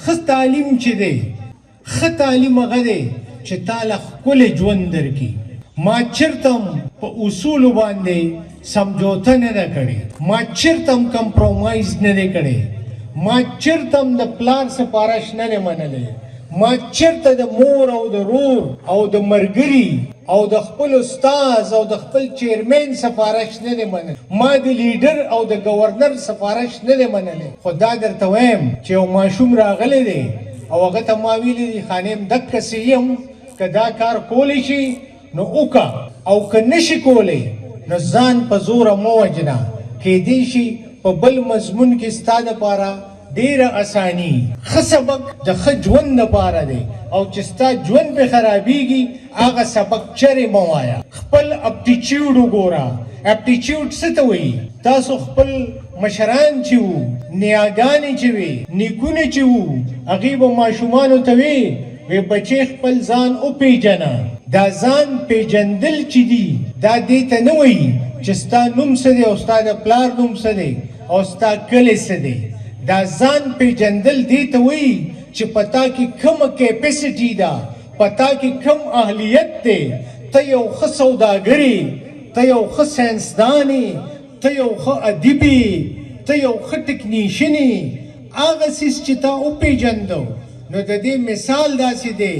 ښه تعلیم چې دی ښه تعلیم هغه دی چې تاله ښکلی ژوند درکړي. ما چېرته هم په اصولو باندې سمجوته نه ده کړې، ما چېرته هم کمپرومایز نه دی کړی، ما چېرته هم د پلار سفارش نه دی منلی، ما چېرته د مور او د رور او د ملګري او د خپل استاز او د خپل چیرمین سفارش نه دی منلی، ما د لیډر او د گورنر سفارش نه دی منلی. خو دا درته وایم چې یو ماشوم راغلی دی او هغه ته ما ویلي دي خانیم دقسې یم، که دا کار کولی شي نو وکړه او که نشي کولی نو ځان په زوره مه وجنه، کیدای شي په بل مضمون کې ستا دپاره ډېره اساني. ښه سبق د ښه ژوند دپاره دی او چې ستا ژوند پرې خرابېږي هغه سبق چرې مه وایه. خپل اپټیچیوډ وګوره. اپټیچیوډ څه ته وایي؟ تاسو خپل مشران چې وو، نیاګانې چې وې، نیکونه چې وو، هغې به ماشومانو ته وی بچې خپل ځان وپېژنه. دا ځان پیژندل چې دي دا دې ته نه وایي چې ستا نوم څه دی او ستا د پلار نوم څه دی او ستا کلی څه دی. دا ځان پیژندل دې ته وایي چې په تا کې کومه کیپیسټي ده، په تا کې کوم اهلیت دی. ته یو ښه سوداګرې، ته یو ښه ساینسدانې، ته یو ښه ادیبې، ته یو ښه ټکنیشنې. هغه څیز چې تا وپېژندو نو د دې مثال داسې دی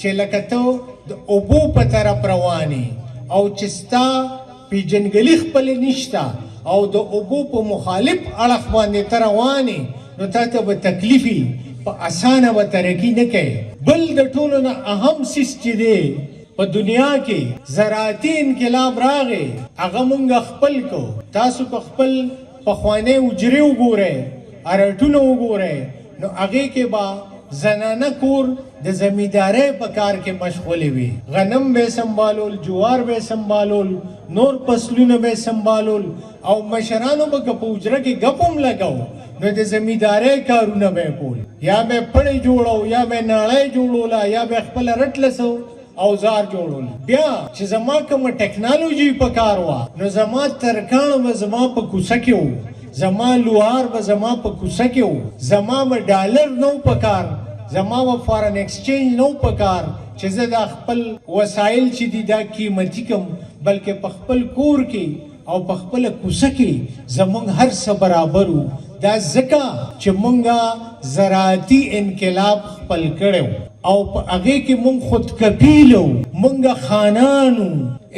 چې لکه ته د اوبو په طرف روانې او چې ستا پیژنګلي خپلې نشته او د اوبو په مخالف اړخ باندې ته روانې نو تا ته به تکلیفي په اسانه به ترقي نه کوې. بل د ټولو نه اهم څیز چې دی په دنیا کې زراعتي انقلاب راغی، هغه مونږ خپل کو. تاسو په خپل پخوانۍ حجرې وګورئ، ارټونه وګورئ، نو هغې کې به زنانه کور د زمیندارۍ په کار کې مشغولې وي. غنم به سنبالول، جوار به سنبالول، نور فصلونه به سنبالول او مشرانو به که په حجره کې ګپ هم لګو نو د زمیندارۍ کارونه به کول. یا به پړی جوړو، یا به ناړۍ جوړوله، یا به خپله رټلسو اوزار جوړول. بیا چې زما کومه ټکنالوژي په کار وه نو زما ترکاڼ به زما په کوڅه کې وو، زما لوهار به زما په کوڅه کې وو، زما به ډالر نه و په کار، زما به فارن ایکسچینج نه و په کار چې زه دا خپل وسایل چې دي دا قیمتي کم، بلکې په خپل کور کې او په خپله کوڅه کې زمونږ هر څه برابر وو. دا ځکه چې مونږه زراعتي انقلاب خپل کړی او په هغې کې مونږ خودکفیل وو، مونږه خانانو.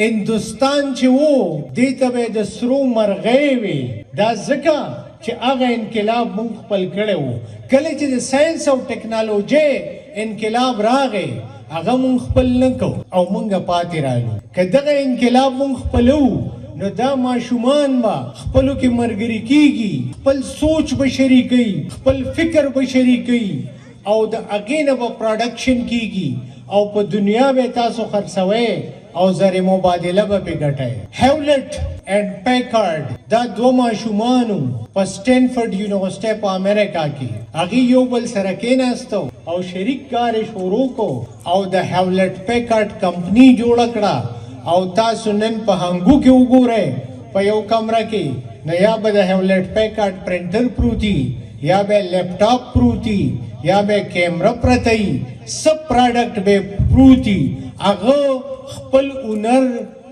هندوستان چې وو دې ته به د سرو مرغۍ وې. دا ځکه چې هغه انقلاب مونږ خپل کړی وو. کله چې د ساینس او ټکنالوژۍ انقلاب راغی هغه مونږ خپل نه کو او مونږه پاتې رالو. که دغه انقلاب مونږ خپلو نو دا ماشومان به خپلو کې ملګري کېږي، خپل سوچ به شریکوي، خپل فکر به شریکوي او د هغې نه به پروډکشن کېږي او په دنیا به تاسو خرڅوئ او زر مبادله به پې ګټئ. هیولټ اینڈ پیکارډ دا دوه ماشومانو په سټینفورډ یونیورسټۍ په امریکا کې هغې یو بل سره کېناستو او شریک کار یې شروع کو او د هیولټ پیکارډ کمپني جوړه کړه. او تاسو نن په هنګو کې وګورئ په یو کمره کې نو یا به د هیولټ پیکارډ پرنټر پروتي، یا به لیپټاپ پروتي، یا به کیمره پرتی، سب پروډکټ به پروتي. هغه خپل اونر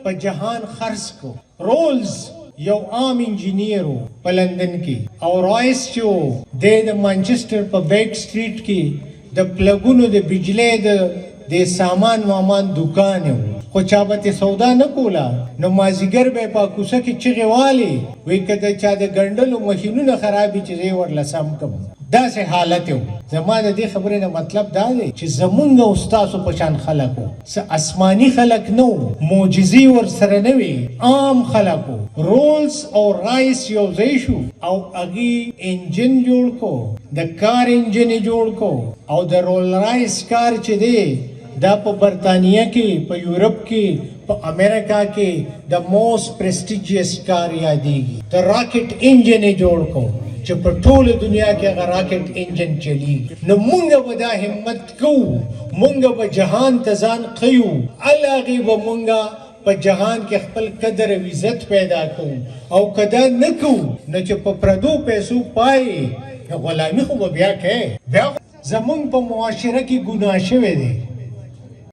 په جهان خرڅ کو. رولز یو عام انجینیر و په لندن کې او رایس چې و د مانچسټر په بیک سټریټ کې د پلګونو د بجلی د سامان وامان دکان و. خو چا به تې سودا نه کوله نو مازدیګر به یې په کوڅه کې چغې والې وایي که د چا د ګنډلو ماشینونه خراب وي چې زه یې ورله سم کړم. داسې حالت و. زما د دې خبرې نه مطلب دا دی چې زمونږ او ستاسو په شان خلک وو. څه آسماني خلک نه وو، معجزې ورسره نه وې، عام خلک وو. رولز او رایس یو ځای شو او هغې انجن جوړ کو، د کار انجن یې جوړ کو او د رول رایس کار چې دی دا په برطانیه کې، په یورپ کې، په امریکا کې د موسٹ پریسټیجیس کار یادېږي. د راکټ انجن یې جوړ کو چې په ټوله دنیا کې هغه راکټ انجن چلیږي. نو مونږ به دا همت کوو، مونږ به جهان ته ځان ښیو، هغې به مونږ په جهان کې خپل قدر او عزت پیدا کوو. او که دا نه کوو نو چې په پردو پیسو پایې نو غلامي خو به بیا کوې. بیا زمونږ په معاشره کې ګناه شوی دی